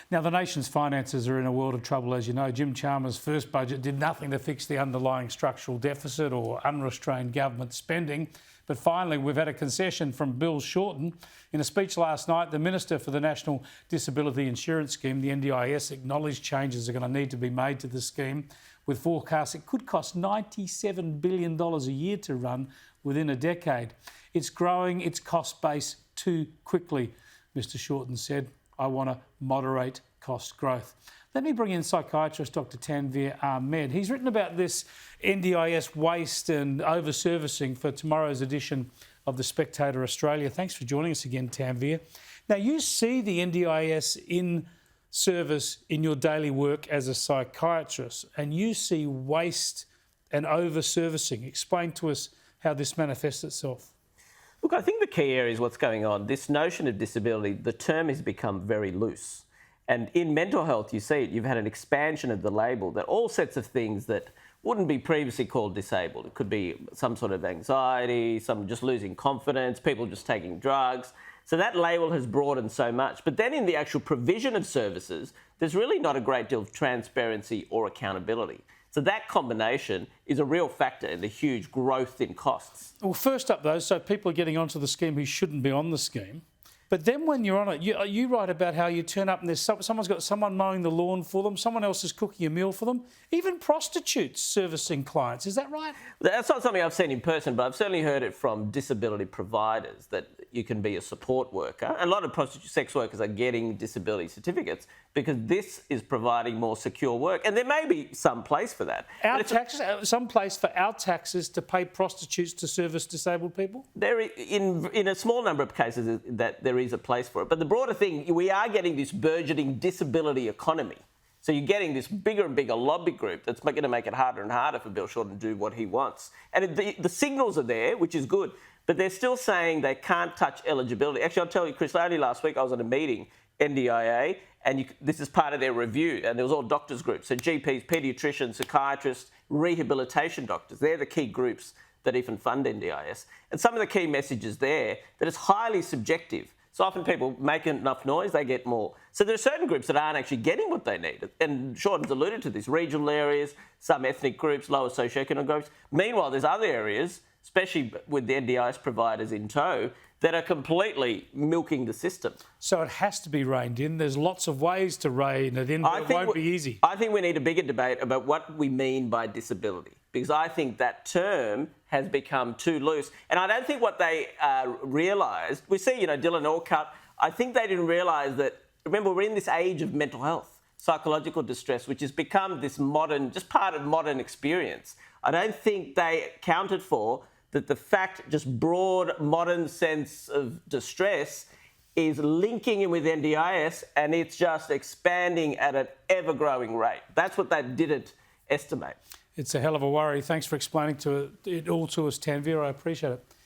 Now, the nation's finances are in a world of trouble, as you know. Jim Chalmers' first budget did nothing to fix the underlying structural deficit or unrestrained government spending. But finally, we've had a concession from Bill Shorten. In a speech last night, the Minister for the National Disability Insurance Scheme, the NDIS, acknowledged changes are going to need to be made to the scheme, with forecasts it could cost $97 billion a year to run within a decade. It's growing its cost base too quickly, Mr Shorten said. I want to moderate cost growth. Let me bring in psychiatrist Dr Tanveer Ahmed. He's written about this NDIS waste and over-servicing for tomorrow's edition of The Spectator Australia. Thanks for joining us again, Tanveer. Now, you see the NDIS in service in your daily work as a psychiatrist, and you see waste and over-servicing. Explain to us how this manifests itself. Look, I think the key area is what's going on. This notion of disability, the term has become very loose. And in mental health, you see it, you've had an expansion of the label that all sorts of things that wouldn't be previously called disabled. It could be some sort of anxiety, some just losing confidence, people just taking drugs. So that label has broadened so much. But then in the actual provision of services, there's really not a great deal of transparency or accountability. So that combination is a real factor in the huge growth in costs. Well, first up, though, so people are getting onto the scheme who shouldn't be on the scheme. But then when you're on it, you write about how you turn up and there's someone's got someone mowing the lawn for them, someone else is cooking a meal for them, even prostitutes servicing clients. Is that right? That's not something I've seen in person, but I've certainly heard it from disability providers that you can be a support worker. And a lot of prostitute sex workers are getting disability certificates because this is providing more secure work. And there may be some place for that. Some place for our taxes to pay prostitutes to service disabled people? In a small number of cases that there is a place for it. But the broader thing, we are getting this burgeoning disability economy. So you're getting this bigger and bigger lobby group that's going to make it harder and harder for Bill Shorten to do what he wants. And the signals are there, which is good, but they're still saying they can't touch eligibility. Actually, I'll tell you, Chris, only last week I was at a meeting, NDIA, and this is part of their review, and there was all doctors groups, so GPs, paediatricians, psychiatrists, rehabilitation doctors. They're the key groups that even fund NDIS. And some of the key messages there, that it's highly subjective. So often people make enough noise, they get more. So there are certain groups that aren't actually getting what they need. And Shorten's alluded to this, regional areas, some ethnic groups, lower socioeconomic groups. Meanwhile, there's other areas, especially with the NDIS providers in tow, that are completely milking the system. So it has to be reined in. There's lots of ways to rein it in, but it won't be easy. I think we need a bigger debate about what we mean by disability, because I think that term has become too loose. And I don't think what they realised, we see, Dylan Orcutt, I think they didn't realise that, remember, we're in this age of mental health, psychological distress, which has become this modern, just part of modern experience. I don't think they accounted for that the fact, just broad modern sense of distress is linking in with NDIS and it's just expanding at an ever-growing rate. That's what they didn't estimate. It's a hell of a worry. Thanks for explaining it all to us, Tanveer. I appreciate it.